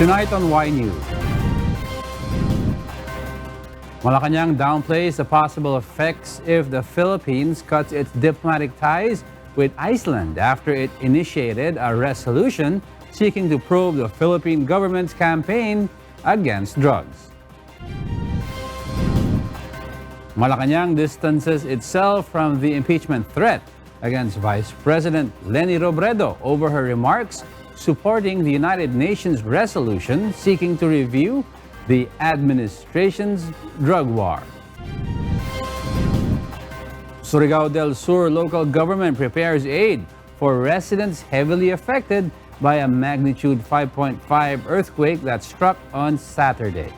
Tonight on Y News. Malacañang downplays the possible effects if the Philippines cuts its diplomatic ties with Iceland after it initiated a resolution seeking to probe the Philippine government's campaign against drugs. Malacañang distances itself from the impeachment threat against Vice President Leni Robredo over her remarks supporting the United Nations resolution seeking to review the administration's drug war. Surigao del Sur local government prepares aid for residents heavily affected by a magnitude 5.5 earthquake that struck on Saturday.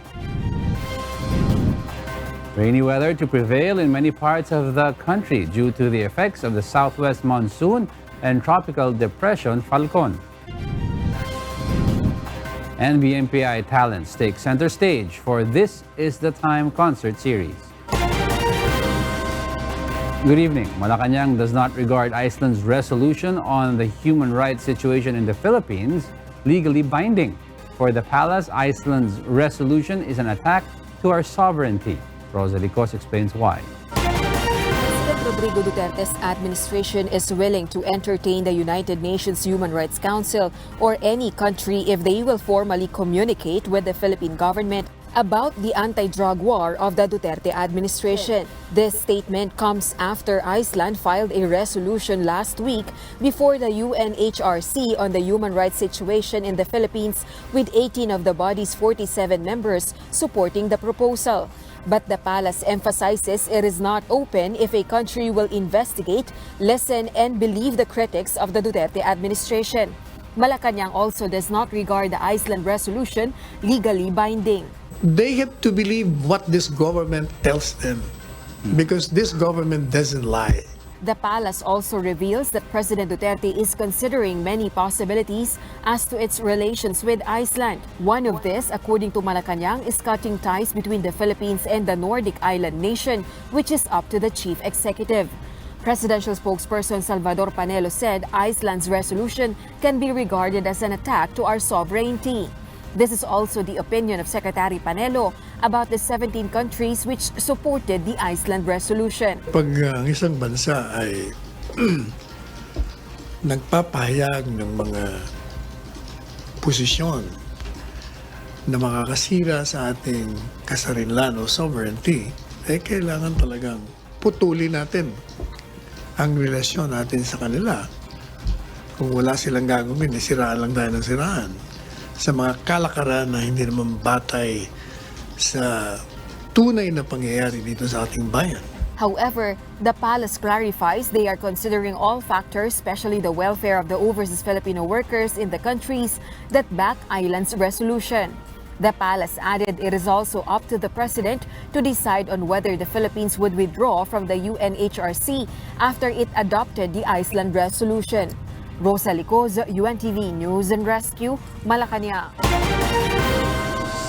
Rainy weather to prevail in many parts of the country due to the effects of the southwest monsoon and tropical depression Falcon. And BMPI talents take center stage for This Is the Time concert series. Good evening. Malacañang does not regard Iceland's resolution on the human rights situation in the Philippines legally binding. For the palace, Iceland's resolution is an attack to our sovereignty. Rosalie Cos explains why. Rodrigo Duterte's administration is willing to entertain the United Nations Human Rights Council or any country if they will formally communicate with the Philippine government about the anti-drug war of the Duterte administration. This statement comes after Iceland filed a resolution last week before the UNHRC on the human rights situation in the Philippines, with 18 of the body's 47 members supporting the proposal. But the palace emphasizes it is not open if a country will investigate, listen, and believe the critics of the Duterte administration. Malacañang also does not regard the Iceland resolution legally binding. They have to believe what this government tells them, because this government doesn't lie. The palace also reveals that President Duterte is considering many possibilities as to its relations with Iceland. One of this, according to Malacañang, is cutting ties between the Philippines and the Nordic island nation, which is up to the chief executive. Presidential spokesperson Salvador Panelo said Iceland's resolution can be regarded as an attack to our sovereignty. This is also the opinion of Secretary Panelo about the 17 countries which supported the Iceland resolution. Pag ang isang bansa ay nagpapahayag ng mga posisyon na makakasira sa ating kasarinlan o sovereignty, kailangan talagang putulin natin ang relasyon natin sa kanila. Kung wala silang gagawin, siraan lang tayo ng siraan sa mga kalakaran na hindi naman batay sa tunay na pangyayari dito sa ating bayan. However, the palace clarifies they are considering all factors, especially the welfare of the overseas Filipino workers in the countries that back Iceland's resolution. The palace added it is also up to the president to decide on whether the Philippines would withdraw from the UNHRC after it adopted the Iceland resolution. Rosalie Cos, UNTV News and Rescue, Malacañang.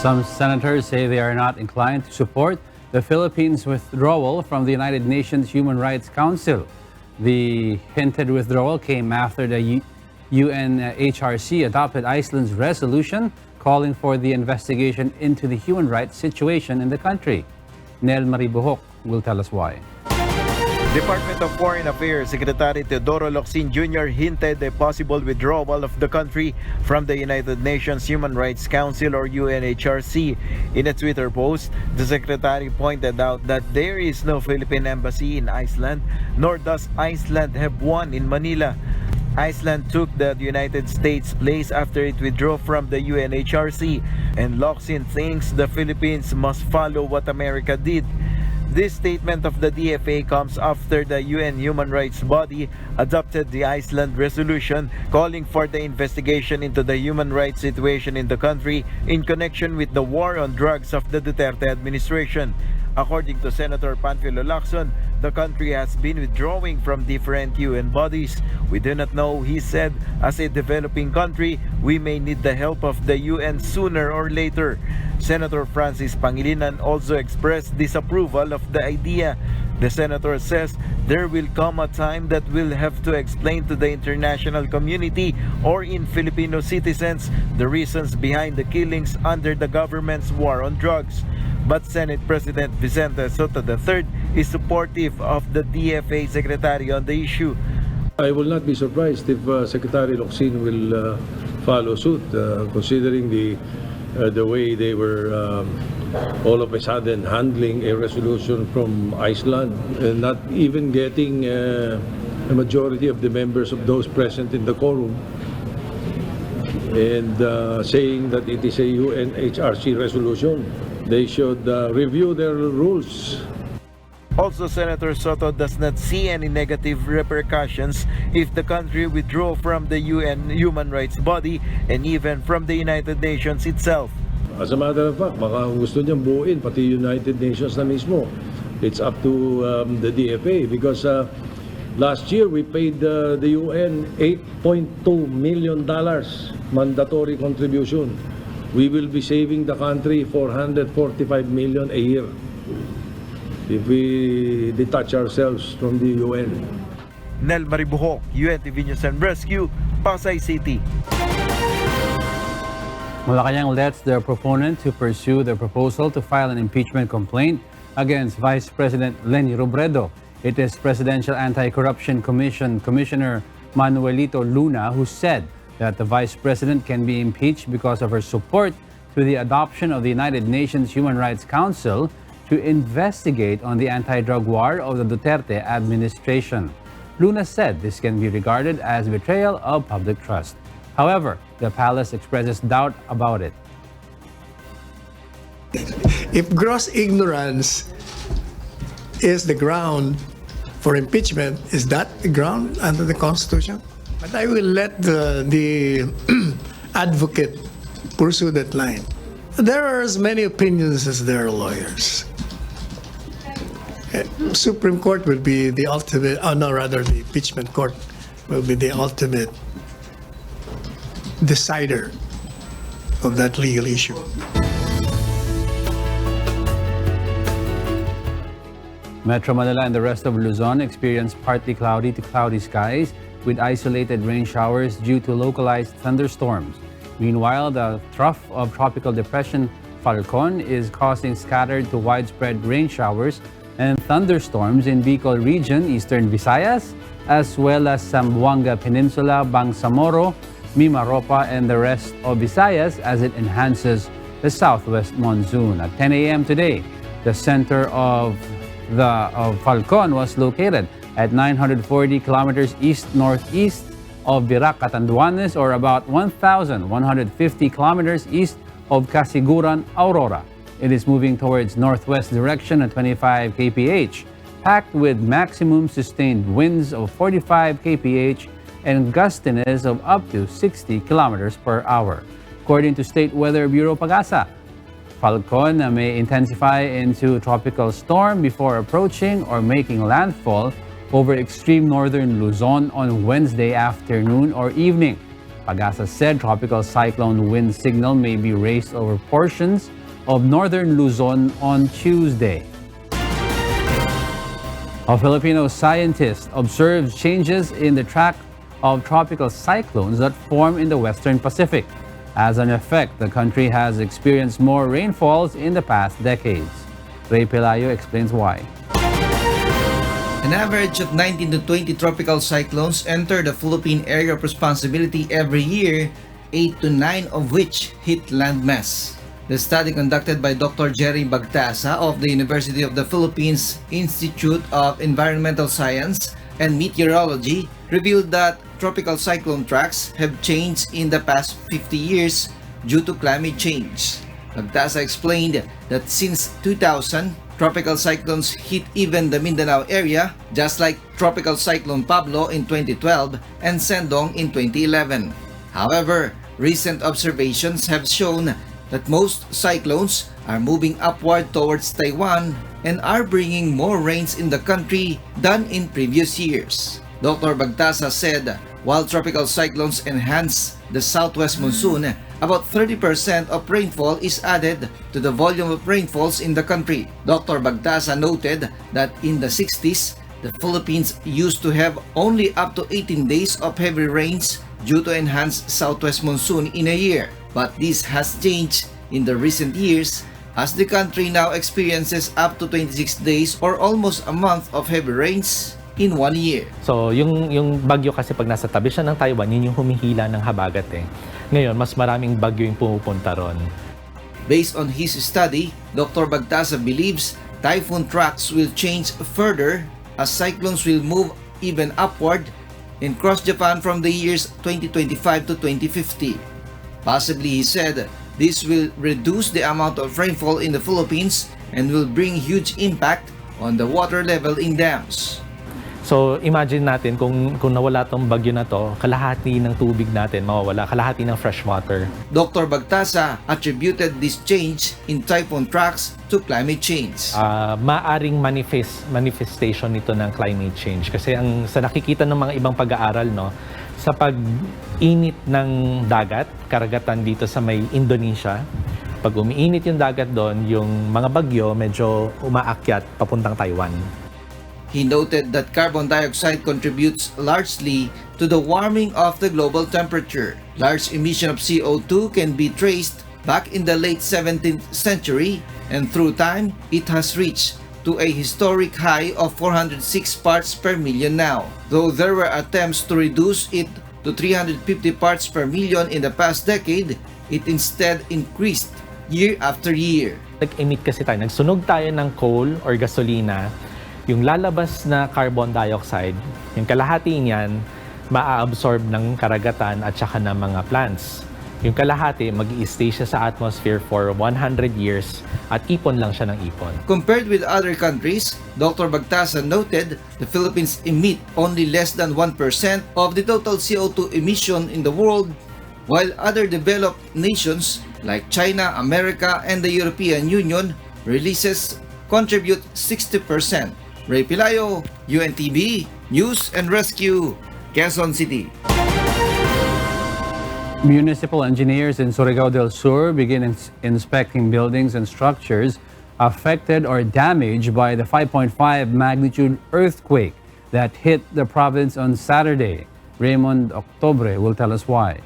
Some senators say they are not inclined to support the Philippines' withdrawal from the United Nations Human Rights Council. The hinted withdrawal came after the UNHRC adopted Iceland's resolution calling for the investigation into the human rights situation in the country. Nel Maribuhok will tell us why. Department of Foreign Affairs Secretary Teodoro Locsin Jr. hinted a possible withdrawal of the country from the United Nations Human Rights Council or UNHRC. In a Twitter post, the Secretary pointed out that there is no Philippine embassy in Iceland, nor does Iceland have one in Manila. Iceland took the United States' place after it withdrew from the UNHRC, and Locsin thinks the Philippines must follow what America did. This statement of the DFA comes after the UN human rights body adopted the Iceland resolution calling for the investigation into the human rights situation in the country in connection with the war on drugs of the Duterte administration. According to Senator Panfilo Lacson, the country has been withdrawing from different UN bodies. We do not know, he said, as a developing country, we may need the help of the UN sooner or later. Senator Francis Pangilinan also expressed disapproval of the idea. The senator says there will come a time that we'll have to explain to the international community or in Filipino citizens the reasons behind the killings under the government's war on drugs. But Senate President Vicente Sotto III is supportive of the DFA Secretary on the issue. I will not be surprised if Secretary Locsin will follow suit, considering the way they were all of a sudden handling a resolution from Iceland and not even getting a majority of the members of those present in the quorum, and saying that it is a UNHRC resolution. They should review their rules. Also, Senator Sotto does not see any negative repercussions if the country withdraw from the UN human rights body and even from the United Nations itself. As a matter of fact, baka gusto niyang buuin pati United Nations na mismo. It's up to the DFA because last year we paid the UN $8.2 million mandatory contribution. We will be saving the country $445 million a year if we detach ourselves from the UN. Nel Maribuhok, UNTV News and Rescue, Pasay City. Malacañang lets their proponent to pursue the proposal to file an impeachment complaint against Vice President VP Robredo. It is Presidential Anti-Corruption Commission Commissioner Manuelito Luna who said that the Vice President can be impeached because of her support to the adoption of the United Nations Human Rights Council to investigate on the anti-drug war of the Duterte administration. Luna said this can be regarded as betrayal of public trust. However, the palace expresses doubt about it. If gross ignorance is the ground for impeachment, is that the ground under the Constitution? But I will let the advocate pursue that line. There are as many opinions as there are lawyers. Supreme Court will be the ultimate, the impeachment court will be the ultimate decider of that legal issue. Metro Manila and the rest of Luzon experienced partly cloudy to cloudy skies with isolated rain showers due to localized thunderstorms. Meanwhile, the trough of tropical depression Falcon is causing scattered to widespread rain showers and thunderstorms in Bicol region, eastern Visayas, as well as Zamboanga Peninsula, Bangsamoro, Mimaropa, and the rest of Visayas as it enhances the southwest monsoon. At 10 a.m. today, the center of Falcon was located at 940 kilometers east-northeast of Virac, Catanduanes, or about 1,150 kilometers east of Casiguran, Aurora. It is moving towards northwest direction at 25 kph, packed with maximum sustained winds of 45 kph and gustiness of up to 60 kilometers per hour. According to State Weather Bureau Pagasa, Falcon may intensify into tropical storm before approaching or making landfall over extreme northern Luzon on Wednesday afternoon or evening. Pagasa said tropical cyclone wind signal may be raised over portions of northern Luzon on Tuesday. A Filipino scientist observed changes in the track of tropical cyclones that form in the Western Pacific. As an effect, the country has experienced more rainfalls in the past decades. Ray Pelayo explains why. An average of 19 to 20 tropical cyclones enter the Philippine area of responsibility every year, 8 to 9 of which hit landmass. The study conducted by Dr. Jerry Bagtasa of the University of the Philippines Institute of Environmental Science and Meteorology revealed that tropical cyclone tracks have changed in the past 50 years due to climate change. Bagtasa explained that since 2000, tropical cyclones hit even the Mindanao area, just like Tropical Cyclone Pablo in 2012 and Sendong in 2011. However, recent observations have shown that most cyclones are moving upward towards Taiwan and are bringing more rains in the country than in previous years. Dr. Bagtasa said While tropical cyclones enhance the southwest monsoon, about 30% of rainfall is added to the volume of rainfalls in the country. Dr. Bagtasa noted that in the 60s, the Philippines used to have only up to 18 days of heavy rains due to enhanced southwest monsoon in a year. But this has changed in the recent years as the country now experiences up to 26 days or almost a month of heavy rains in 1 year. So yung bagyo kasi pag nasa tabi siya ng Taiwan, yun yung humihila ng habagat eh. Ngayon, mas maraming bagyo yung pumupunta ron. Based on his study, Dr. Bagtasa believes typhoon tracks will change further as cyclones will move even upward and cross Japan from the years 2025 to 2050. Possibly, he said, this will reduce the amount of rainfall in the Philippines and will bring huge impact on the water level in dams. So imagine natin kung nawala tong bagyo na to, kalahati ng tubig natin mawawala, kalahati ng fresh water. Dr. Bagtasa attributed this change in typhoon tracks to climate change. Maaring manifestation nito ng climate change kasi ang sa nakikita ng mga ibang pag-aaral sa pag-init ng dagat, karagatan dito sa may Indonesia, pag umiinit yung dagat doon, yung mga bagyo medyo umaakyat papuntang Taiwan. He noted that carbon dioxide contributes largely to the warming of the global temperature. Large emission of CO2 can be traced back in the late 17th century, and through time, it has reached to a historic high of 406 parts per million now. Though there were attempts to reduce it to 350 parts per million in the past decade, it instead increased year after year. Nag-emit kasi tayo, nagsunog tayo ng coal or gasolina, yung lalabas na carbon dioxide, yung kalahati niyan, maa-absorb ng karagatan at saka ng mga plants. Yung kalahati, mag-i-stay siya sa atmosphere for 100 years at ipon lang siya ng ipon. Compared with other countries, Dr. Bagtasa noted the Philippines emit only less than 1% of the total CO2 emission in the world, while other developed nations like China, America, and the European Union releases contribute 60%. Ray Pilayo, UNTV, News and Rescue, Quezon City. Municipal engineers in Surigao del Sur begin inspecting buildings and structures affected or damaged by the 5.5 magnitude earthquake that hit the province on Saturday. Raymond Octobre will tell us why.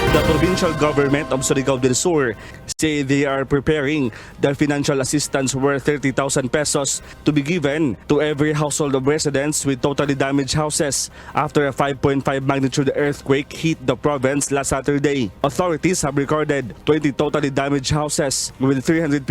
The provincial government of Surigao del Sur say they are preparing the financial assistance worth 30,000 pesos to be given to every household of residents with totally damaged houses after a 5.5 magnitude earthquake hit the province last Saturday. Authorities have recorded 20 totally damaged houses with 315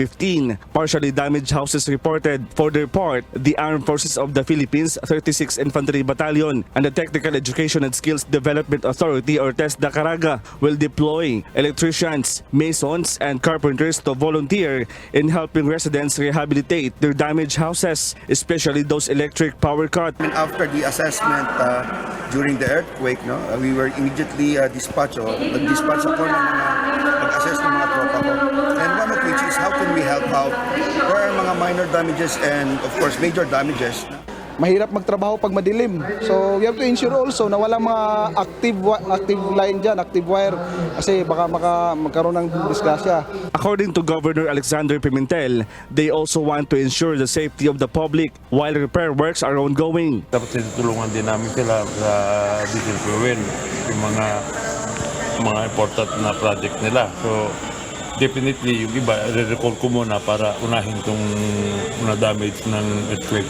partially damaged houses reported. For their part, the Armed Forces of the Philippines 36th Infantry Battalion and the Technical Education and Skills Development Authority or TESDA Caraga will deploy electricians, masons, and carpenters to volunteer in helping residents rehabilitate their damaged houses, especially those electric power cut. After the assessment during the earthquake, we were immediately nag-dispatch ako ng mag-assess ng mga tropa ko. And one of which is how can we help out? There are mga minor damages and of course major damages. Mahirap magtrabaho pag madilim. So we have to ensure also na walang mga active line dyan, active wire kasi baka magkaroon ng disgrasya. According to Governor Alexander Pimentel, they also want to ensure the safety of the public while repair works are ongoing. Dapat tinutulungan din namin sila sa disinfluin yung mga important na project nila. So definitely yung iba, re-recall ko muna para unahin itong na-damage ng earthquake.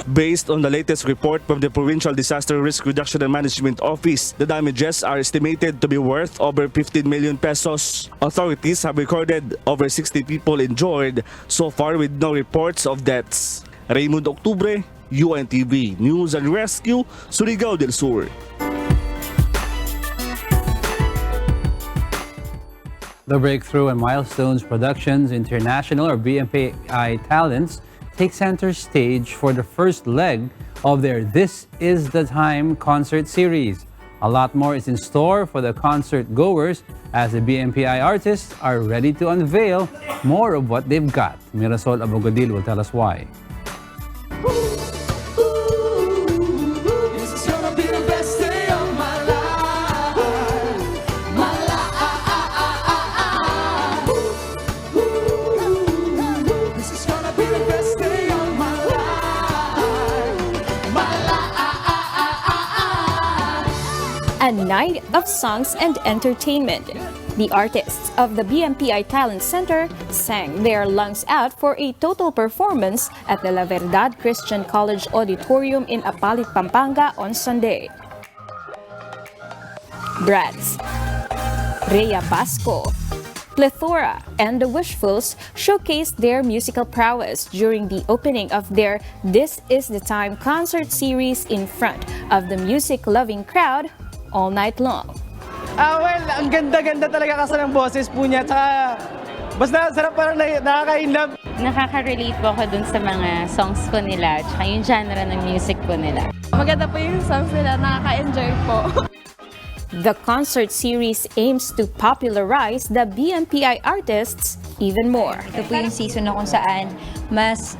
Based on the latest report from the Provincial Disaster Risk Reduction and Management Office, the damages are estimated to be worth over 15 million pesos. Authorities have recorded over 60 people injured so far with no reports of deaths. Raymond Octubre, UNTV News and Rescue, Surigao del Sur. The Breakthrough and Milestones Productions International or BMPI Talents take center stage for the first leg of their This Is the Time concert series. A lot more is in store for the concert goers as the BMPI artists are ready to unveil more of what they've got. Mirasol Abogadil will tell us why. This is gonna be the best day of my life. night of songs and entertainment. The artists of the BMPI Talent Center sang their lungs out for a total performance at the La Verdad Christian College Auditorium in Apalit, Pampanga on Sunday. Brads, Rhea Basco, Plethora, and the Wishfuls showcased their musical prowess during the opening of their This Is the Time concert series in front of the music-loving crowd all night long. Well, ang ganda-ganda talaga kasi ng boses po niya. Tsaka, basta sarap parang nakaka-inlove. Nakaka-relate po ako dun sa mga songs ko nila, tsaka yung genre ng music po nila. Maganda po yung songs nila, nakaka-enjoy po. The concert series aims to popularize the BMPI artists even more. Ito po yung season na kung saan mas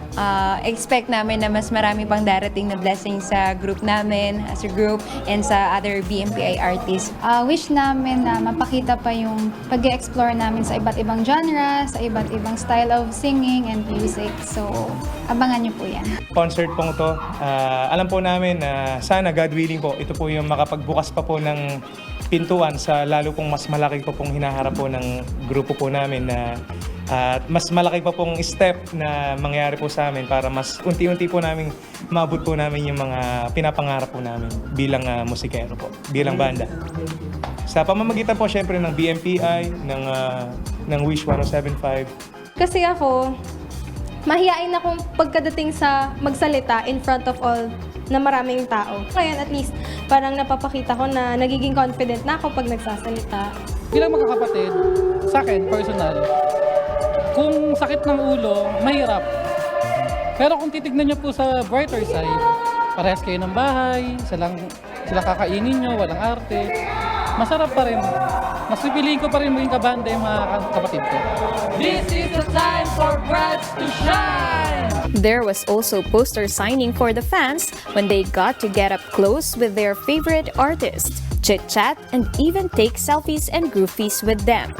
expect namin na mas marami pang darating na blessings sa group namin, as a group, and sa other BMPI artists. Wish namin na mapakita pa yung pag-explore namin sa iba't ibang genre, sa iba't ibang style of singing and music. So, abangan niyo po yan. Concert pong to, alam po namin na sana, God willing po, ito po yung makapagbukas pa po ng pintuan sa lalo pong mas malaki po pong hinaharap po ng grupo po namin na at mas malaki pa pong step na mangyari po sa amin para mas unti-unti po namin maabot po namin yung mga pinapangarap po namin bilang musikero po, bilang banda. Sa pamamagitan po syempre ng BMPI, ng Wish 1075. Kasi ako, mahihain akong pagkadating sa magsalita in front of all na maraming tao. Ngayon at least parang napapakita ko na nagiging confident na ako pag nagsasalita. Bilang magkakapatid, sa akin, personal, kung sakit ng ulo, mahirap. Pero kung titignan nyo po sa brighter side, parehas kayo ng bahay, sila kakainin nyo, walang arte, masarap pa rin. Mas pipiliin ko pa rin maging kabanda yung mga kapatid ko. This is the time for Brads to shine! There was also poster signing for the fans when they got to get up close with their favorite artists, chit-chat, and even take selfies and groupies with them.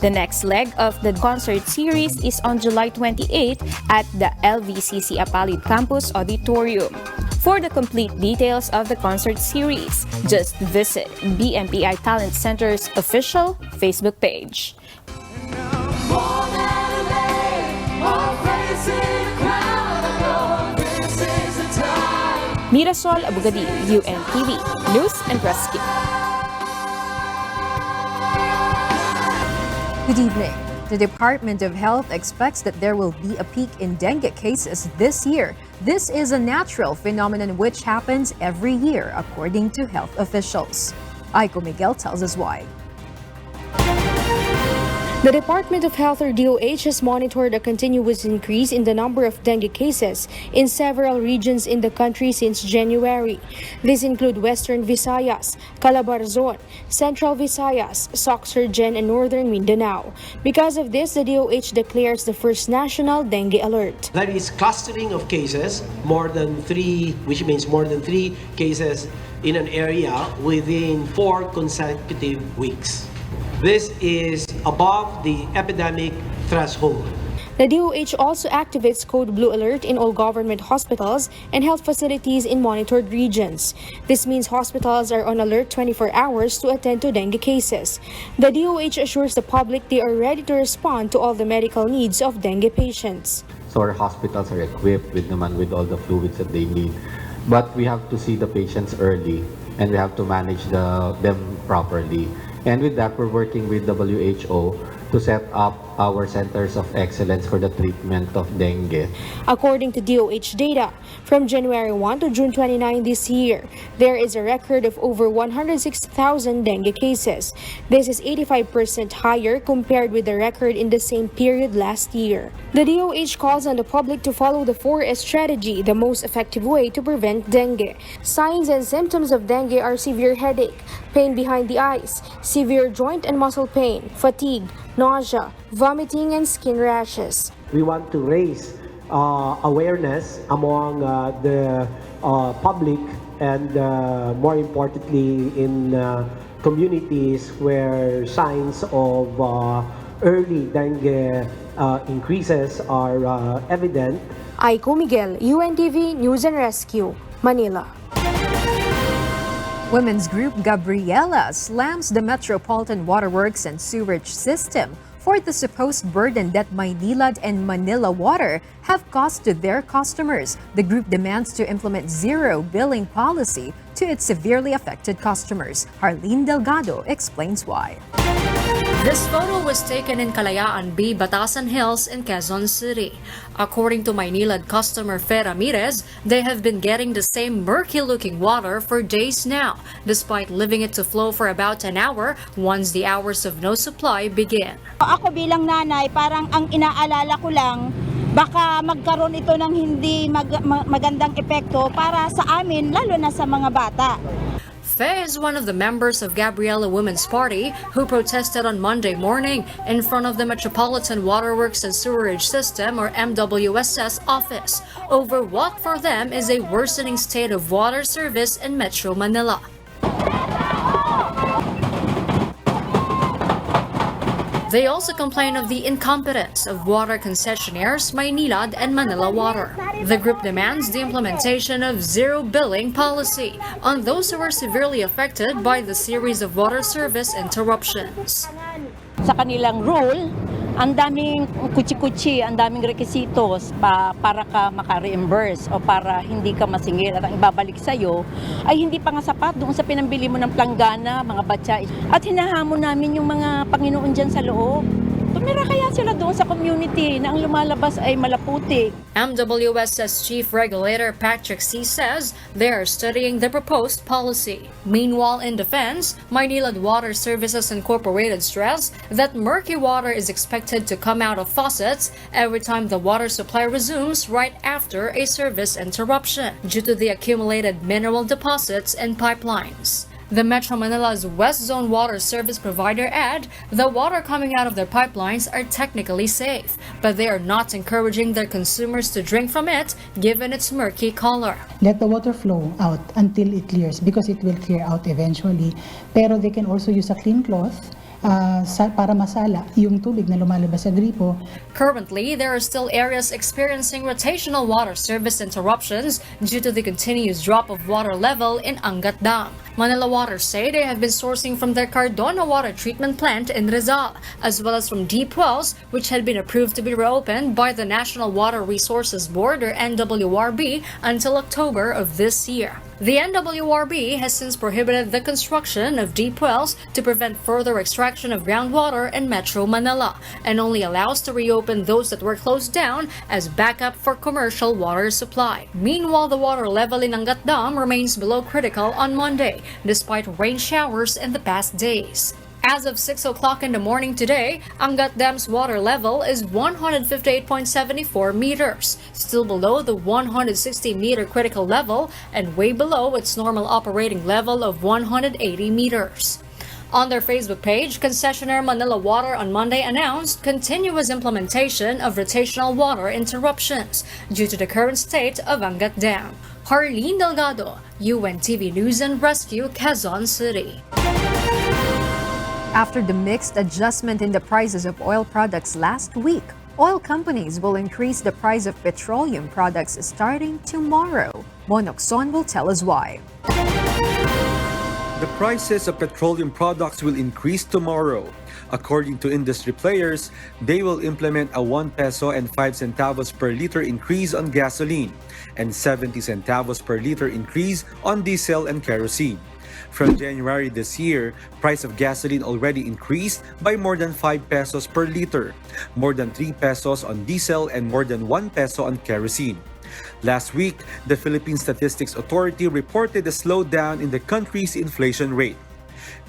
The next leg of the concert series is on July 28 at the LVCC Apalit Campus Auditorium. For the complete details of the concert series, just visit BMPI Talent Center's official Facebook page. Mirasol Abugadi, UNTV, News and Rescue. Good evening. The Department of Health expects that there will be a peak in dengue cases this year. This is a natural phenomenon which happens every year, according to health officials. Aiko Miguel tells us why. The Department of Health or DOH has monitored a continuous increase in the number of dengue cases in several regions in the country since January. These include Western Visayas, Calabarzon, Central Visayas, Soxargen, and Northern Mindanao. Because of this, the DOH declares the first national dengue alert. That is clustering of cases, more than three, which means more than 3 cases in an area within 4 consecutive weeks. This is above the epidemic threshold. The DOH also activates Code Blue Alert in all government hospitals and health facilities in monitored regions. This means hospitals are on alert 24 hours to attend to dengue cases. The DOH assures the public they are ready to respond to all the medical needs of dengue patients. So our hospitals are equipped with all the fluids that they need. But we have to see the patients early and we have to manage them properly. And with that, we're working with WHO to set up our centers of excellence for the treatment of dengue. According to DOH data, from January 1 to June 29 this year, there is a record of over 106,000 dengue cases. This is 85% higher compared with the record in the same period last year. The DOH calls on the public to follow the 4S strategy, the most effective way to prevent dengue. Signs and symptoms of dengue are severe headache, pain behind the eyes, severe joint and muscle pain, fatigue, nausea, vomiting, and skin rashes. We want to raise awareness among the public and more importantly in communities where signs of early dengue increases are evident. Aiko Miguel, UNTV News and Rescue, Manila. Women's group Gabriela slams the Metropolitan Waterworks and Sewerage System for the supposed burden that Maynilad and Manila Water have caused to their customers. The group demands to implement zero billing policy to its severely affected customers. Harleen Delgado explains why. This photo was taken in Kalayaan B, Batasan Hills in Quezon City. According to Maynilad customer Fe Ramirez, they have been getting the same murky-looking water for days now, despite leaving it to flow for about an hour once the hours of no supply begin. Ako bilang nanay, parang ang inaalala ko lang, baka magkaroon ito ng hindi magandang epekto para sa amin, lalo na sa mga bata. Fe is one of the members of Gabriela Women's Party who protested on Monday morning in front of the Metropolitan Waterworks and Sewerage System or MWSS office over what for them is a worsening state of water service in Metro Manila. They also complain of the incompetence of water concessionaires Maynilad and Manila Water. The group demands the implementation of zero billing policy on those who are severely affected by the series of water service interruptions. Sa kanilang rule, ang daming kutsi-kutsi, ang daming requisitos para ka maka-reimburse o para hindi ka masingil at ang ibabalik sa'yo ay hindi pa nga sapat doon sa pinambili mo ng planggana, mga batya. At hinahamon namin yung mga Panginoon dyan sa loob. Tumira kaya sila doon sa community na ang lumalabas ay malaputik. MWSS Chief Regulator Patrick C. says they are studying the proposed policy. Meanwhile, in defense, Maynilad Water Services Incorporated stressed that murky water is expected to come out of faucets every time the water supply resumes right after a service interruption due to the accumulated mineral deposits and pipelines. The Metro Manila's West Zone water service provider add the water coming out of their pipelines are technically safe, but they are not encouraging their consumers to drink from it given its murky color. Let the water flow out until it clears because it will clear out eventually. Pero they can also use a clean cloth para masala yung tubig na lumalabas sa gripo. Currently, there are still areas experiencing rotational water service interruptions due to the continuous drop of water level in Angat Dam. Manila Water say they have been sourcing from their Cardona water treatment plant in Rizal, as well as from deep wells, which had been approved to be reopened by the National Water Resources Board or NWRB until October of this year. The NWRB has since prohibited the construction of deep wells to prevent further extraction of groundwater in Metro Manila and only allows to reopen those that were closed down as backup for commercial water supply. Meanwhile, the water level in Angat Dam remains below critical on Monday, despite rain showers in the past days. As of 6 o'clock in the morning today, Angat Dam's water level is 158.74 meters, still below the 160-meter critical level and way below its normal operating level of 180 meters. On their Facebook page, concessionaire Manila Water on Monday announced continuous implementation of rotational water interruptions due to the current state of Angat Dam. Harleen Delgado, UNTV News and Rescue, Quezon City. After the mixed adjustment in the prices of oil products last week, oil companies will increase the price of petroleum products starting tomorrow. Monokson will tell us why. The prices of petroleum products will increase tomorrow. According to industry players, they will implement a 1 peso and 5 centavos per liter increase on gasoline and 70 centavos per liter increase on diesel and kerosene. From January this year, price of gasoline already increased by more than 5 pesos per liter, more than 3 pesos on diesel and more than 1 peso on kerosene. Last week, the Philippine Statistics Authority reported a slowdown in the country's inflation rate.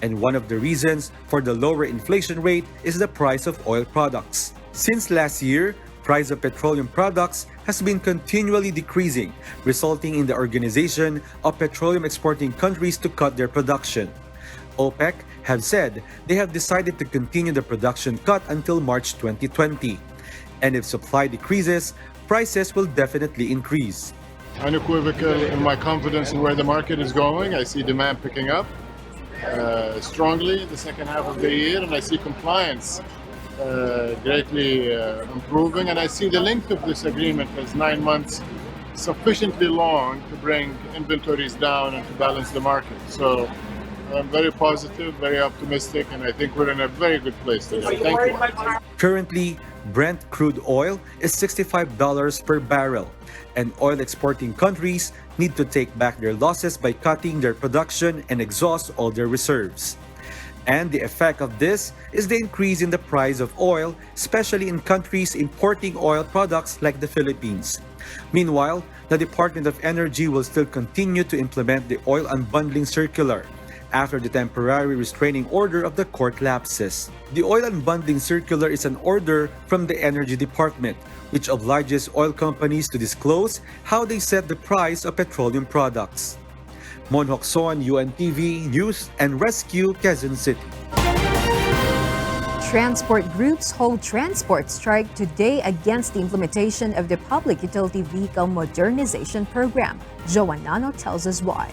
And one of the reasons for the lower inflation rate is the price of oil products. Since last year, price of petroleum products has been continually decreasing, resulting in the Organization of Petroleum Exporting Countries to cut their production. OPEC have said they have decided to continue the production cut until March 2020. And if supply decreases, prices will definitely increase. Unequivocal in my confidence in where the market is going. I see demand picking up strongly in the second half of the year, and I see compliance greatly improving, and I see the length of this agreement as 9 months sufficiently long to bring inventories down and to balance the market. So I'm very positive, very optimistic, and I think we're in a very good place today. Thank you. Currently, Brent crude oil is $65 per barrel, and oil exporting countries need to take back their losses by cutting their production and exhaust all their reserves. And the effect of this is the increase in the price of oil, especially in countries importing oil products like the Philippines. Meanwhile, the Department of Energy will still continue to implement the oil unbundling circular after the temporary restraining order of the court lapses. The oil unbundling circular is an order from the Energy Department, which obliges oil companies to disclose how they set the price of petroleum products. Mon Hokson, UNTV News and Rescue, Quezon City. Transport groups hold transport strike today against the implementation of the Public Utility Vehicle Modernization Program. Joan Nano tells us why.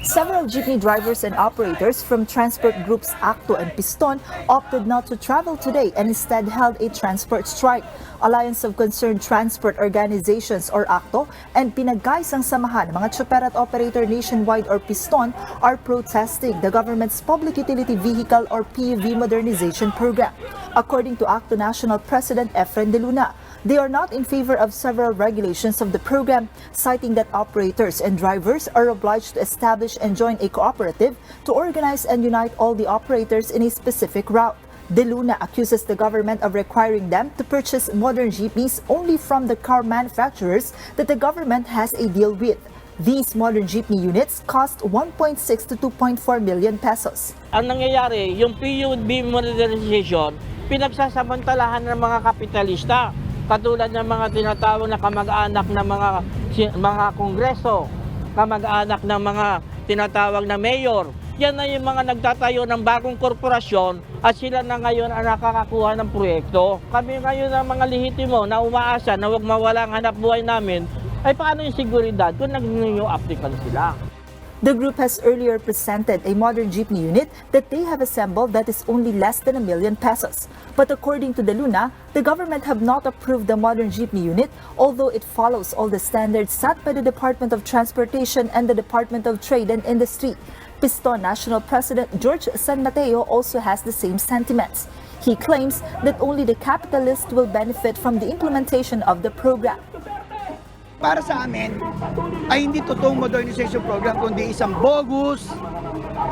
Several jeepney drivers and operators from transport groups ACTO and Piston opted not to travel today and instead held a transport strike. Alliance of Concerned Transport Organizations or ACTO and Pinagkaisang Samahan ng mga tsuper at operator nationwide or Piston are protesting the government's Public Utility Vehicle or PUV modernization program. According to ACTO National President Efren de Luna, they are not in favor of several regulations of the program, citing that operators and drivers are obliged to establish and join a cooperative to organize and unite all the operators in a specific route. De Luna accuses the government of requiring them to purchase modern jeepneys only from the car manufacturers that the government has a deal with. These modern jeepney units cost 1.6 to 2.4 million pesos. Ang nangyayari, yung PUV modernization, pinagsasamantalahan ng mga kapitalista, katulad ng mga tinatawag na kamag-anak ng mga kongreso, kamag-anak ng mga tinatawag na mayor. Yan na yung mga nagtatayo ng bagong korporasyon at sila na ngayon ang nakakakuha ng proyekto. Kami ngayon ang mga lehitimo na umaasa na huwag mawala ang hanap buhay namin, ay paano yung seguridad kung nag-new applicant sila? The group has earlier presented a modern jeepney unit that they have assembled that is only less than 1 million pesos. But according to De Luna, the government have not approved the modern jeepney unit, although it follows all the standards set by the Department of Transportation and the Department of Trade and Industry. Piston National President George San Mateo also has the same sentiments. He claims that only the capitalists will benefit from the implementation of the program. Para sa amin, ay hindi totoong modernization program, kundi isang bogus,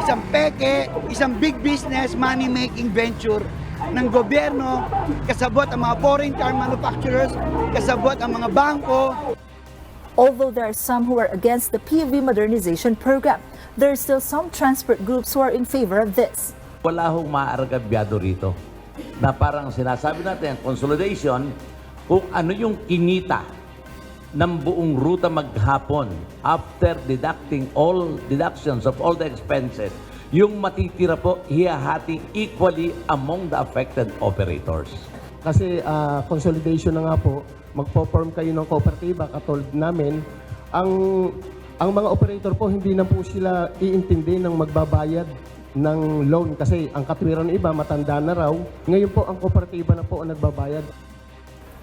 isang peke, isang big business, money-making venture ng gobyerno, kasabot ang mga foreign car manufacturers, kasabot ang mga bangko. Although there are some who are against the PUV modernization program, there are still some transport groups who are in favor of this. Wala hong maaargabyado rito na parang sinasabi natin, consolidation, kung ano yung kinita ng buong ruta maghapon after deducting all deductions of all the expenses, yung matitira po hihahati equally among the affected operators. Kasi consolidation na nga po, magpo-form kayo ng kooperatiba katulad namin. Ang mga operator po hindi na po sila iintindi ng magbabayad ng loan kasi ang katwiran ng iba matanda na raw. Ngayon po ang kooperatiba na po ang nagbabayad.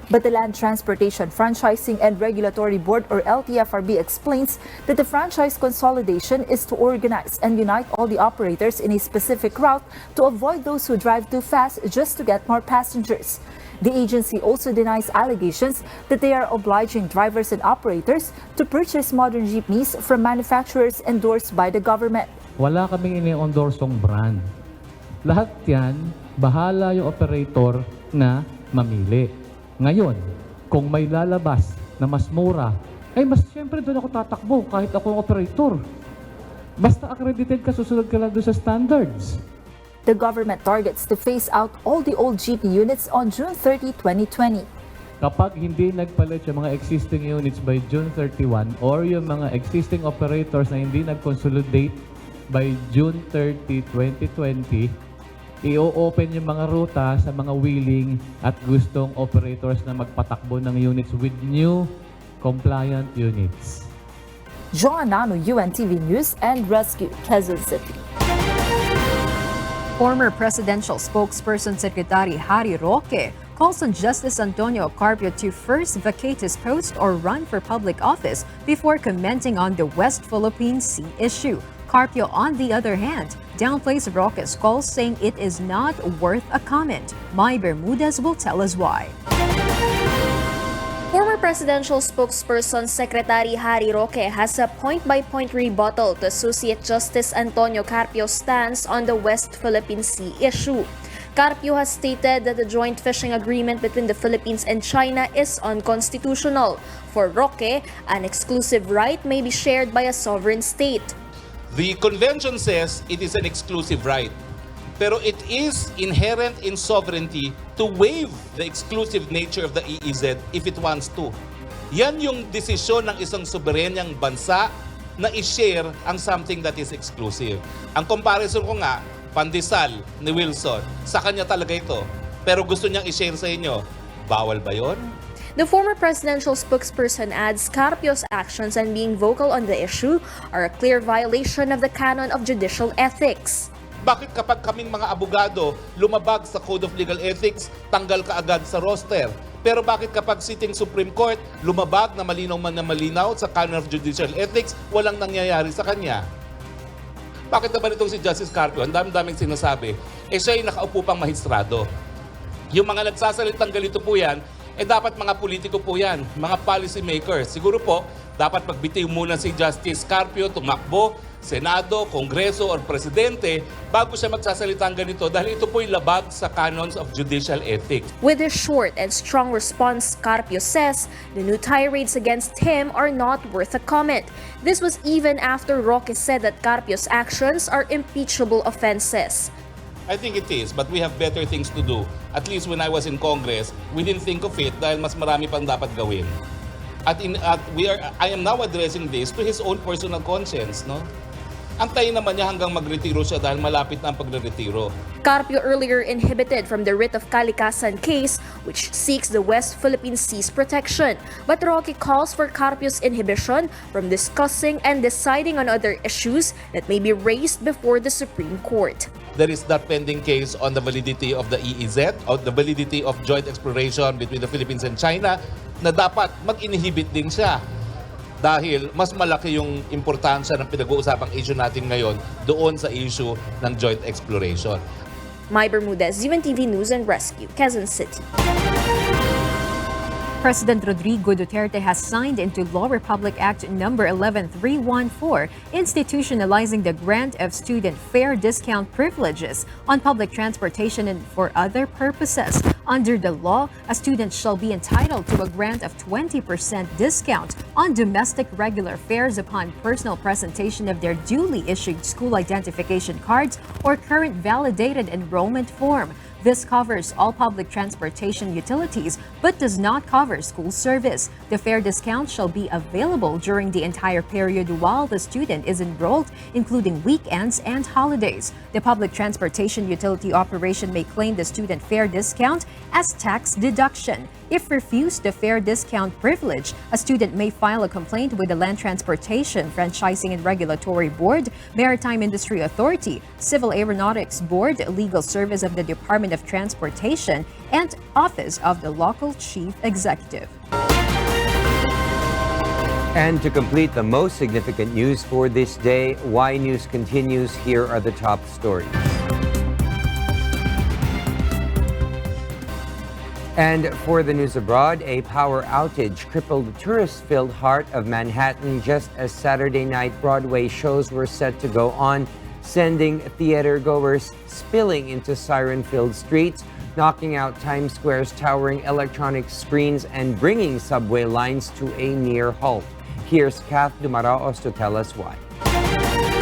But the Land Transportation Franchising and Regulatory Board or LTFRB explains that the franchise consolidation is to organize and unite all the operators in a specific route to avoid those who drive too fast just to get more passengers. The agency also denies allegations that they are obliging drivers and operators to purchase modern jeepneys from manufacturers endorsed by the government. Wala kaming ini-endorsong brand. Lahat yan, bahala yung operator na mamili. Ngayon, kung may lalabas na mas mura, ay mas siyempre doon ako tatakbo kahit ako ang operator. Basta accredited ka, susunod ka lang doon sa standards. The government targets to phase out all the old jeepney units on June 30, 2020. Kapag hindi nagpalit yung mga existing units by June 31 or yung mga existing operators na hindi nag-consolidate by June 30, 2020, i-open yung mga ruta sa mga willing at gustong operators na magpatakbo ng units with new compliant units. Joan Nano, UNTV News and Rescue, Quezon City. Former Presidential Spokesperson Secretary Harry Roque calls on Justice Antonio Carpio to first vacate his post or run for public office before commenting on the West Philippine Sea issue. Carpio, on the other hand, downplays Roque's calls, saying it is not worth a comment. Mai Bermudez will tell us why. Former presidential spokesperson Secretary Harry Roque has a point-by-point rebuttal to Associate Justice Antonio Carpio's stance on the West Philippine Sea issue. Carpio has stated that the joint fishing agreement between the Philippines and China is unconstitutional. For Roque, an exclusive right may be shared by a sovereign state. The convention says it is an exclusive right. Pero it is inherent in sovereignty to waive the exclusive nature of the EEZ if it wants to. Yan yung desisyon ng isang soberenyang bansa na i-share ang something that is exclusive. Ang comparison ko nga, pandesal ni Wilson, sa kanya talaga ito. Pero gusto niyang i-share sa inyo, bawal ba yon? The former presidential spokesperson adds Carpio's actions and being vocal on the issue are a clear violation of the canon of judicial ethics. Bakit kapag kaming mga abogado lumabag sa Code of Legal Ethics, tanggal ka agad sa roster? Pero bakit kapag sitting Supreme Court, lumabag na malinaw sa Canon of Judicial Ethics, walang nangyayari sa kanya? Bakit naman itong si Justice Carpio? Ang daming sinasabi. Siya ay nakaupo pang mahistrado. Yung mga nagsasalitang galito po yan, dapat mga politiko po yan, mga policy makers. Siguro po, dapat magbitiw muna si Justice Carpio, tumakbo, Senado, Kongreso, or Presidente bago siya magsasalitang ganito dahil ito po'y labag sa canons of judicial ethics. With his short and strong response, Carpio says the new tirades against him are not worth a comment. This was even after Roque said that Carpio's actions are impeachable offenses. I think it is, but we have better things to do. At least when I was in Congress, we didn't think of it dahil mas marami pang dapat gawin. I am now addressing this to his own personal conscience, no? Antayin naman niya hanggang magretiro siya dahil malapit na ang pagretiro. Carpio earlier inhibited from the writ of kalikasan case which seeks the West Philippine Sea's protection. But Roque calls for Carpio's inhibition from discussing and deciding on other issues that may be raised before the Supreme Court. There is that pending case on the validity of the EEZ, or the validity of joint exploration between the Philippines and China, na dapat mag-inhibit din siya. Dahil mas malaki yung importansya ng pinag-uusapang issue natin ngayon doon sa issue ng joint exploration. Mai Bermudez, UNTV News and Rescue, Quezon City. President Rodrigo Duterte has signed into Law Republic Act No. 11314, institutionalizing the grant of student fare discount privileges on public transportation and for other purposes. Under the law, a student shall be entitled to a grant of 20% discount on domestic regular fares upon personal presentation of their duly issued school identification cards or current validated enrollment form. This covers all public transportation utilities but does not cover school service. The fare discount shall be available during the entire period while the student is enrolled, including weekends and holidays. The public transportation utility operation may claim the student fare discount as tax deduction. If refused the fare discount privilege, a student may file a complaint with the Land Transportation, Franchising and Regulatory Board, Maritime Industry Authority, Civil Aeronautics Board, Legal Service of the Department of Transportation, and Office of the Local Chief Executive. And to complete the most significant news for this day, Y News continues. Here are the top stories. And for the news abroad, a power outage crippled the tourist-filled heart of Manhattan just as Saturday night Broadway shows were set to go on, sending theater-goers spilling into siren-filled streets, knocking out Times Square's towering electronic screens and bringing subway lines to a near halt. Here's Kath Dumaraos to tell us why.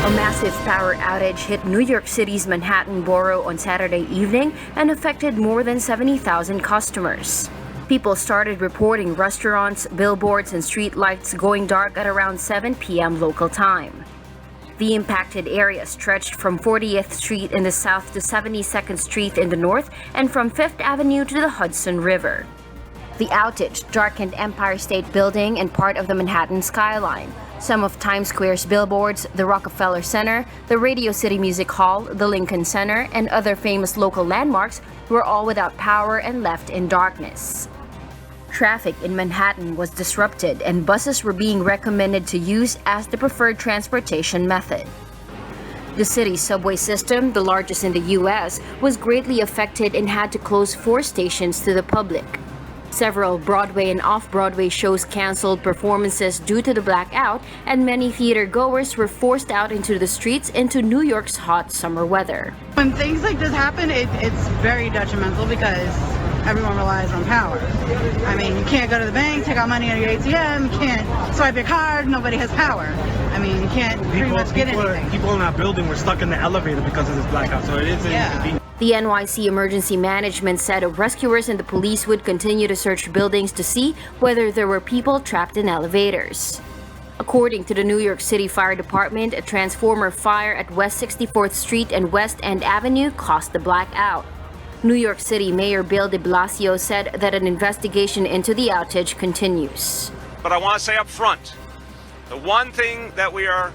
A massive power outage hit New York City's Manhattan borough on Saturday evening and affected more than 70,000 customers. People started reporting restaurants, billboards, and street lights going dark at around 7 p.m. local time. The impacted area stretched from 40th Street in the south to 72nd Street in the north and from 5th Avenue to the Hudson River. The outage darkened Empire State Building and part of the Manhattan skyline. Some of Times Square's billboards, the Rockefeller Center, the Radio City Music Hall, the Lincoln Center, and other famous local landmarks were all without power and left in darkness. Traffic in Manhattan was disrupted and buses were being recommended to use as the preferred transportation method. The city's subway system, the largest in the U.S., was greatly affected and had to close 4 stations to the public. Several Broadway and off-Broadway shows canceled performances due to the blackout, and many theater goers were forced out into the streets into New York's hot summer weather. When things like this happen, it's very detrimental because everyone relies on power. I mean, you can't go to the bank, take out money on your ATM, you can't swipe your card, nobody has power. I mean, you can't pretty much get anything. People in our building were stuck in the elevator because of this blackout, so it is inconvenient. The NYC Emergency Management said rescuers and the police would continue to search buildings to see whether there were people trapped in elevators. According to the New York City Fire Department, a transformer fire at West 64th Street and West End Avenue caused the blackout. New York City Mayor Bill de Blasio said that an investigation into the outage continues. But I want to say up front, the one thing that we are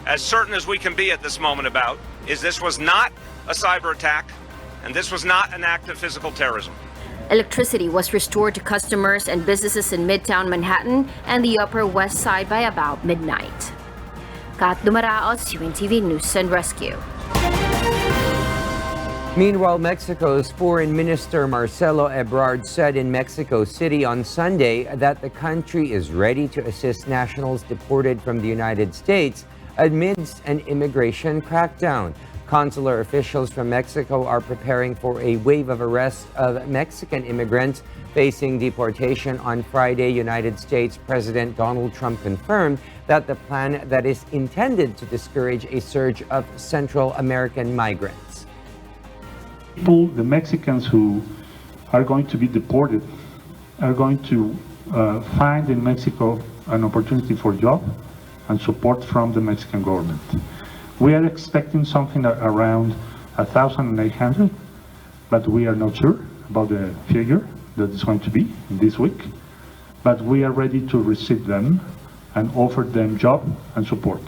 as certain as we can be at this moment about is this was not a cyber attack, and this was not an act of physical terrorism. Electricity was restored to customers and businesses in Midtown Manhattan and the Upper West Side by about midnight. Kat Dumaraos, UNTV News and Rescue. Meanwhile, Mexico's Foreign Minister Marcelo Ebrard said in Mexico City on Sunday that the country is ready to assist nationals deported from the United States amidst an immigration crackdown. Consular officials from Mexico are preparing for a wave of arrests of Mexican immigrants facing deportation on Friday. United States President Donald Trump confirmed that the plan that is intended to discourage a surge of Central American migrants. The Mexicans who are going to be deported are going to find in Mexico an opportunity for job and support from the Mexican government. We are expecting something around 1,800, but we are not sure about the figure that is going to be this week. But we are ready to receive them and offer them job and support.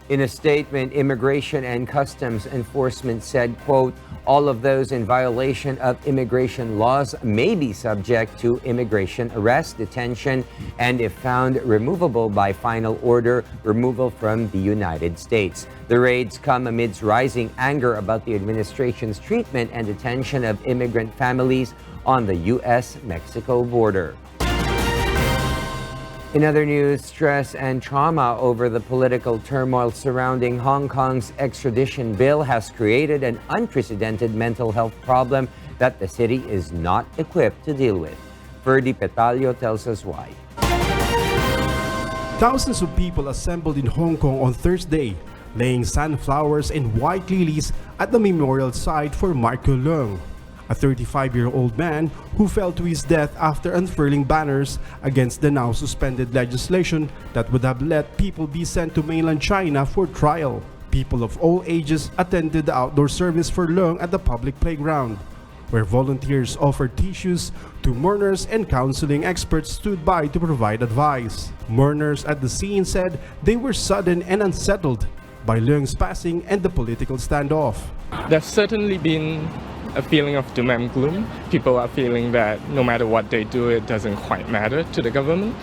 In a statement, Immigration and Customs Enforcement said, quote, all of those in violation of immigration laws may be subject to immigration arrest, detention, and if found removable by final order, removal from the United States. The raids come amidst rising anger about the administration's treatment and detention of immigrant families on the U.S.-Mexico border. In other news, stress and trauma over the political turmoil surrounding Hong Kong's extradition bill has created an unprecedented mental health problem that the city is not equipped to deal with. Ferdy Petalio tells us why. Thousands of people assembled in Hong Kong on Thursday, laying sunflowers and white lilies at the memorial site for Marco Leung, a 35-year-old man who fell to his death after unfurling banners against the now suspended legislation that would have let people be sent to mainland China for trial. People of all ages attended the outdoor service for Leung at the public playground, where volunteers offered tissues to mourners and counseling experts stood by to provide advice. Mourners at the scene said they were saddened and unsettled by Leung's passing and the political standoff. There's certainly been a feeling of doom and gloom. People are feeling that no matter what they do, it doesn't quite matter to the government.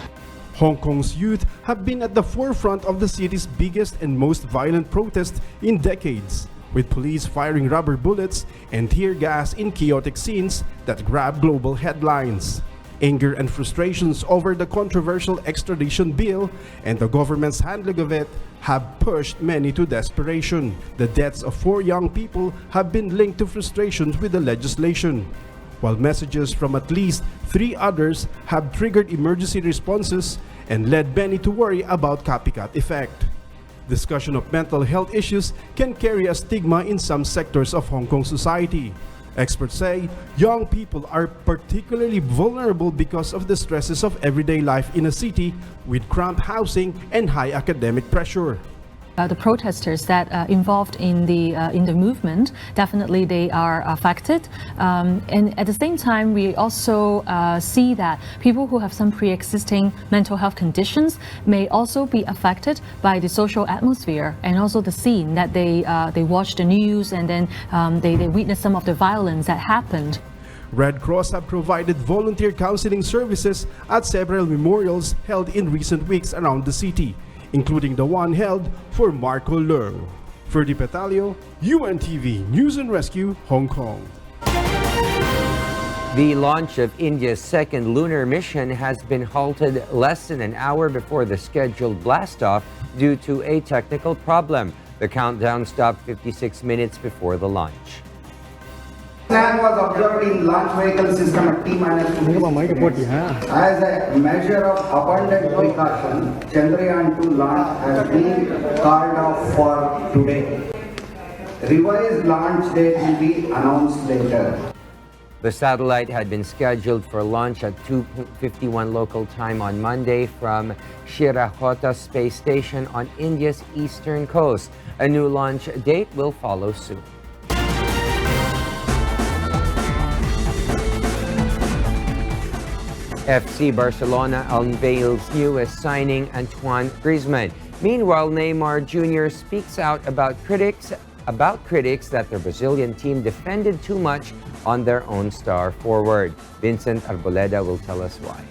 Hong Kong's youth have been at the forefront of the city's biggest and most violent protest in decades, with police firing rubber bullets and tear gas in chaotic scenes that grab global headlines. Anger and frustrations over the controversial extradition bill and the government's handling of it have pushed many to desperation. The deaths of 4 young people have been linked to frustrations with the legislation, while messages from at least 3 others have triggered emergency responses and led many to worry about copycat effect. Discussion of mental health issues can carry a stigma in some sectors of Hong Kong society. Experts say young people are particularly vulnerable because of the stresses of everyday life in a city with cramped housing and high academic pressure. The protesters that involved in the movement, definitely they are affected, and at the same time we also see that people who have some pre-existing mental health conditions may also be affected by the social atmosphere and also the scene that they watch the news and then they witness some of the violence that happened. Red Cross have provided volunteer counseling services at several memorials held in recent weeks around the city, including the one held for Marco Lur. Ferdy Petalio, UNTV News and Rescue, Hong Kong. The launch of India's second lunar mission has been halted less than an hour before the scheduled blastoff due to a technical problem. The countdown stopped 56 minutes before the launch. Plan was observed in launch vehicle system at T-2 as a measure of abundant precaution. Chandrayaan-2 launch has been called off for today. Revised launch date will be announced later. The satellite had been scheduled for launch at 2:51 local time on Monday from Sriharikota Space Station on India's eastern coast. A new launch date will follow soon. FC Barcelona unveils newest signing Antoine Griezmann. Meanwhile, Neymar Jr. speaks out about critics that the Brazilian team defended too much on their own star forward. Vincent Arboleda will tell us why.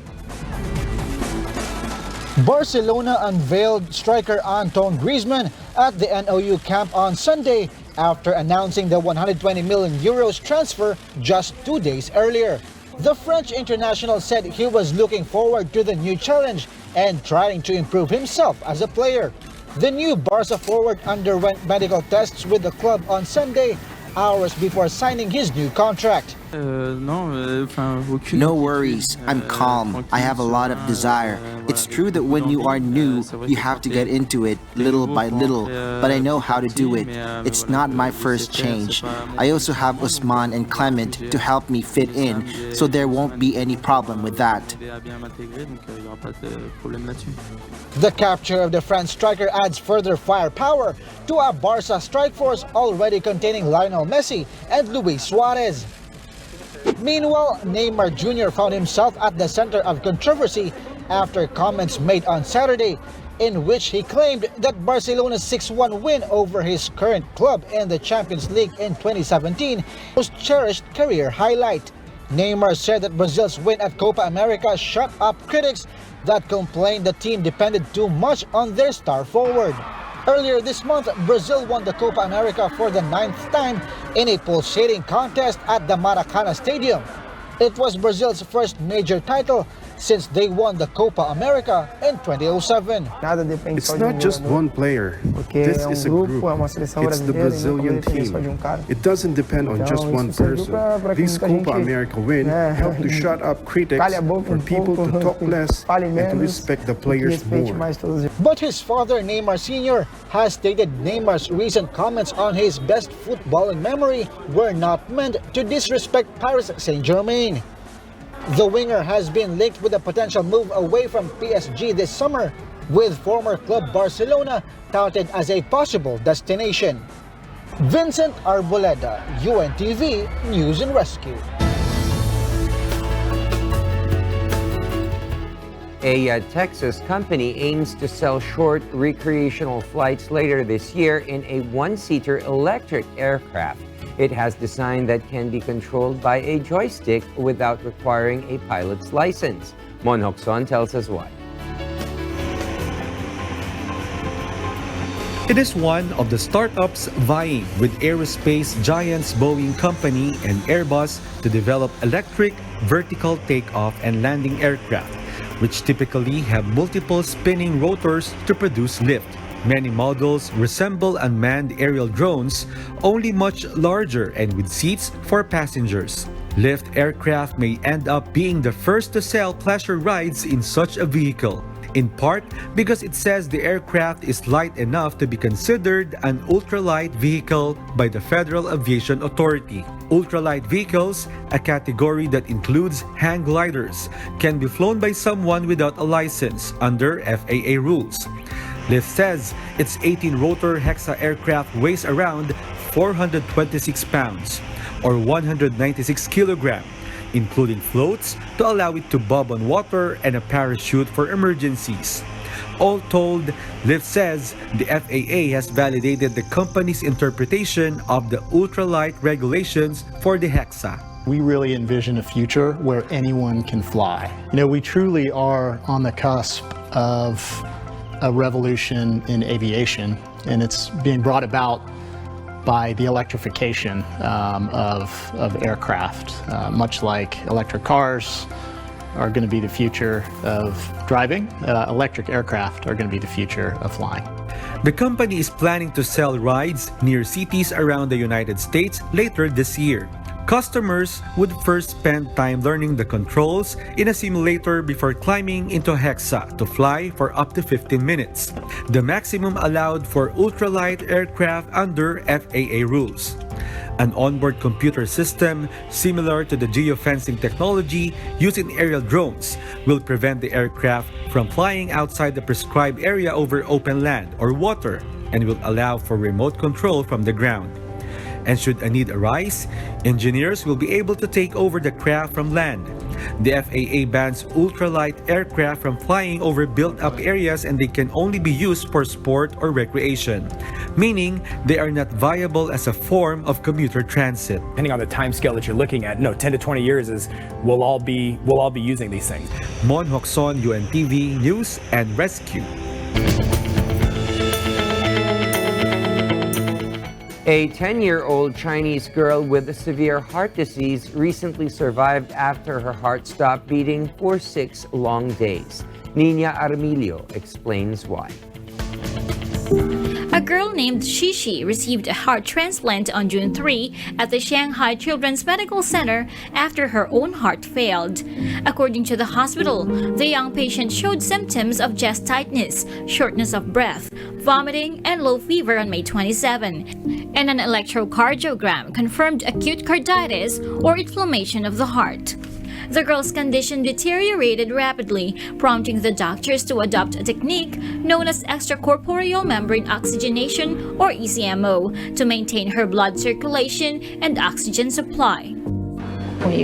Barcelona unveiled striker Antoine Griezmann at the NOU camp on Sunday after announcing the 120 million euros transfer just 2 days earlier. The French international said he was looking forward to the new challenge and trying to improve himself as a player. The new Barca forward underwent medical tests with the club on Sunday, hours before signing his new contract. No worries, I'm calm. I have a lot of desire. It's true that when you are new, you have to get into it little by little, but I know how to do it. It's not my first change. I also have Usman and Clement to help me fit in, so there won't be any problem with that. The capture of the French striker adds further firepower to a Barca strike force already containing Lionel Messi and Luis Suarez. Meanwhile, Neymar Jr. found himself at the center of controversy after comments made on Saturday in which he claimed that Barcelona's 6-1 win over his current club in the Champions League in 2017 was cherished career highlight. Neymar said that Brazil's win at Copa America shut up critics that complained the team depended too much on their star forward. Earlier this month, Brazil won the Copa America for the 9th time in a pulsating contest at the Malacañang Stadium. It was Brazil's first major title since they won the Copa America in 2007. It's not just one player. This is a group. It's the Brazilian team. It doesn't depend on just one person. This Copa America win helped to shut up critics, for people to talk less and to respect the players more. But his father, Neymar Sr., has stated Neymar's recent comments on his best footballing memory were not meant to disrespect Paris Saint-Germain. The winger has been linked with a potential move away from PSG this summer, with former club Barcelona touted as a possible destination. Vincent Arboleda, UNTV News and Rescue. A Texas company aims to sell short recreational flights later this year in a one-seater electric aircraft. It has design that can be controlled by a joystick without requiring a pilot's license. Mon Hokson tells us why. It is one of the startups vying with aerospace giants Boeing Company and Airbus to develop electric vertical takeoff and landing aircraft, which typically have multiple spinning rotors to produce lift. Many models resemble unmanned aerial drones, only much larger and with seats for passengers. Lift aircraft may end up being the first to sell pleasure rides in such a vehicle, in part because it says the aircraft is light enough to be considered an ultralight vehicle by the Federal Aviation Authority. Ultralight vehicles, a category that includes hang gliders, can be flown by someone without a license under FAA rules. LIF says its 18-rotor Hexa aircraft weighs around 426 pounds or 196 kilograms, including floats to allow it to bob on water and a parachute for emergencies. All told, LIF says the FAA has validated the company's interpretation of the ultralight regulations for the Hexa. We really envision a future where anyone can fly. We truly are on the cusp of a revolution in aviation, and it's being brought about by the electrification of aircraft. Much like electric cars are going to be the future of driving, electric aircraft are going to be the future of flying. The company is planning to sell rides near cities around the United States later this year. Customers would first spend time learning the controls in a simulator before climbing into a Hexa to fly for up to 15 minutes, the maximum allowed for ultralight aircraft under FAA rules. An onboard computer system similar to the geofencing technology used in aerial drones will prevent the aircraft from flying outside the prescribed area over open land or water and will allow for remote control from the ground. And should a need arise, engineers will be able to take over the craft from land. The FAA bans ultralight aircraft from flying over built-up areas, and they can only be used for sport or recreation, meaning they are not viable as a form of commuter transit. Depending on the time scale that you're looking at, 10 to 20 years is we'll all be using these things. Mon Hokson, UNTV News and Rescue. A 10-year-old Chinese girl with a severe heart disease recently survived after her heart stopped beating for 6 long days. Nina Armilio explains why. A girl named Shishi received a heart transplant on June 3 at the Shanghai Children's Medical Center after her own heart failed. According to the hospital, the young patient showed symptoms of chest tightness, shortness of breath, vomiting, and low fever on May 27, and an electrocardiogram confirmed acute carditis or inflammation of the heart. The girl's condition deteriorated rapidly, prompting the doctors to adopt a technique known as extracorporeal membrane oxygenation or ECMO to maintain her blood circulation and oxygen supply. The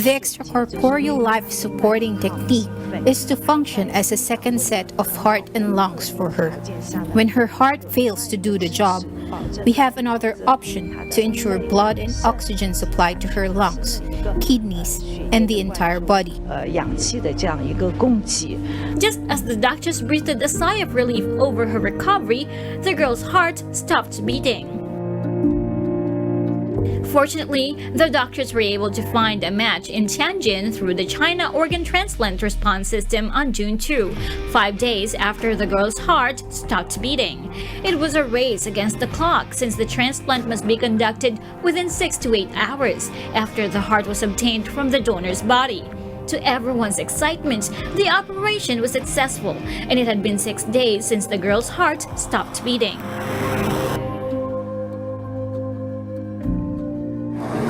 extracorporeal life-supporting technique is to function as a second set of heart and lungs for her. When her heart fails to do the job, we have another option to ensure blood and oxygen supply to her lungs, kidneys, and the entire body. Just as the doctors breathed a sigh of relief over her recovery, the girl's heart stopped beating. Fortunately, the doctors were able to find a match in Tianjin through the China Organ Transplant Response System on June 2, 5 days after the girl's heart stopped beating. It was a race against the clock since the transplant must be conducted within 6 to 8 hours after the heart was obtained from the donor's body. To everyone's excitement, the operation was successful, and it had been 6 days since the girl's heart stopped beating.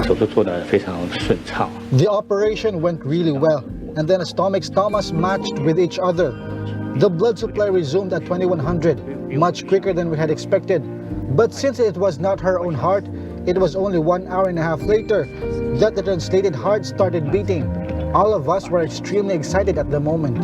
The operation went really well, and then stomach stomas matched with each other. The blood supply resumed at 2100, much quicker than we had expected. But since it was not her own heart, it was only 1.5 hours later that the translated heart started beating. All of us were extremely excited at the moment.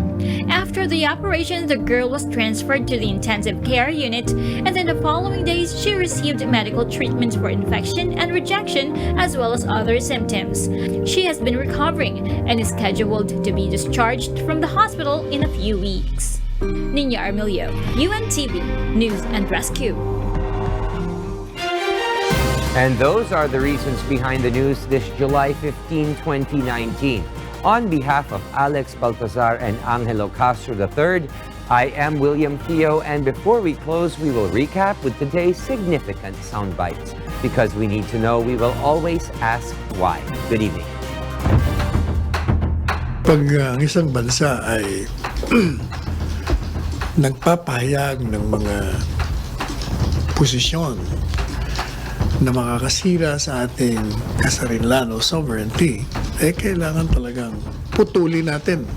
After the operation, the girl was transferred to the intensive care unit, and then the following days she received medical treatment for infection and rejection as well as other symptoms. She has been recovering and is scheduled to be discharged from the hospital in a few weeks. Nina Armilio, UNTV News and Rescue. And those are the reasons behind the news this July 15, 2019. On behalf of Alex Baltazar and Angelo Castro III, I am William Theo, and before we close, we will recap with today's significant sound bites. Because we need to know, we will always ask why. Good evening. Pag ang isang bansa ay nagpapahayag ng mga posisyon na makakasira sa ating kasarinlan o sovereignty, kailangan talagang putulin natin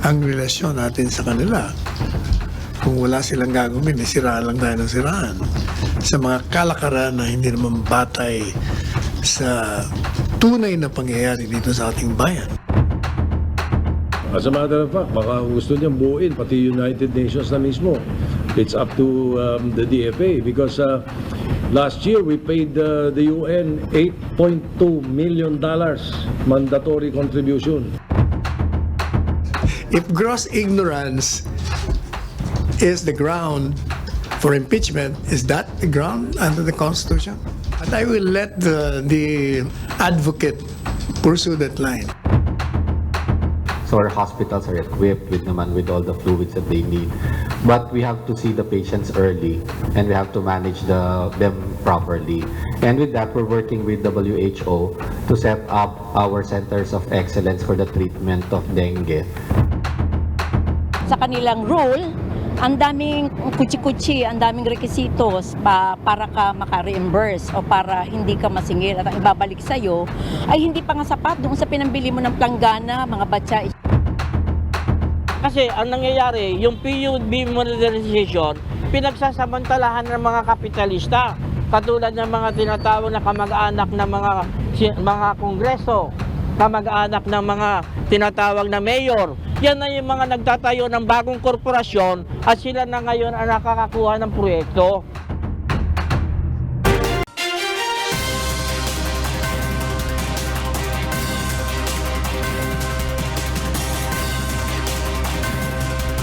ang relasyon natin sa kanila Kung wala silang gagawin, siraan lang tayo ng siraan. Sa mga kalakaran na hindi naman batay sa tunay na pangyayari dito sa ating bayan. As a matter of fact, baka gusto niyang buuin, pati United Nations na mismo. It's up to the DFA because last year we paid the UN $8.2 million mandatory contribution. If gross ignorance is the ground for impeachment, is that the ground under the Constitution? And I will let the advocate pursue that line. So our hospitals are equipped with all the fluids that they need. But we have to see the patients early and we have to manage them properly. And with that, we're working with WHO to set up our centers of excellence for the treatment of dengue. Sa kanilang rule, ang daming kutsi-kutsi, ang daming requisitos para ka maka-reimburse o para hindi ka masingil at ang ibabalik sa'yo ay hindi pa nga sapat doon sa pinambili mo ng planggana, mga batya. Kasi ang nangyayari, yung PUB modernization, pinagsasamantalahan ng mga kapitalista. Katulad ng mga tinatawag na kamag-anak ng mga kongreso, kamag-anak ng mga tinatawag na mayor. Yan na yung mga nagtatayo ng bagong korporasyon at sila na ngayon ang nakakakuha ng proyekto.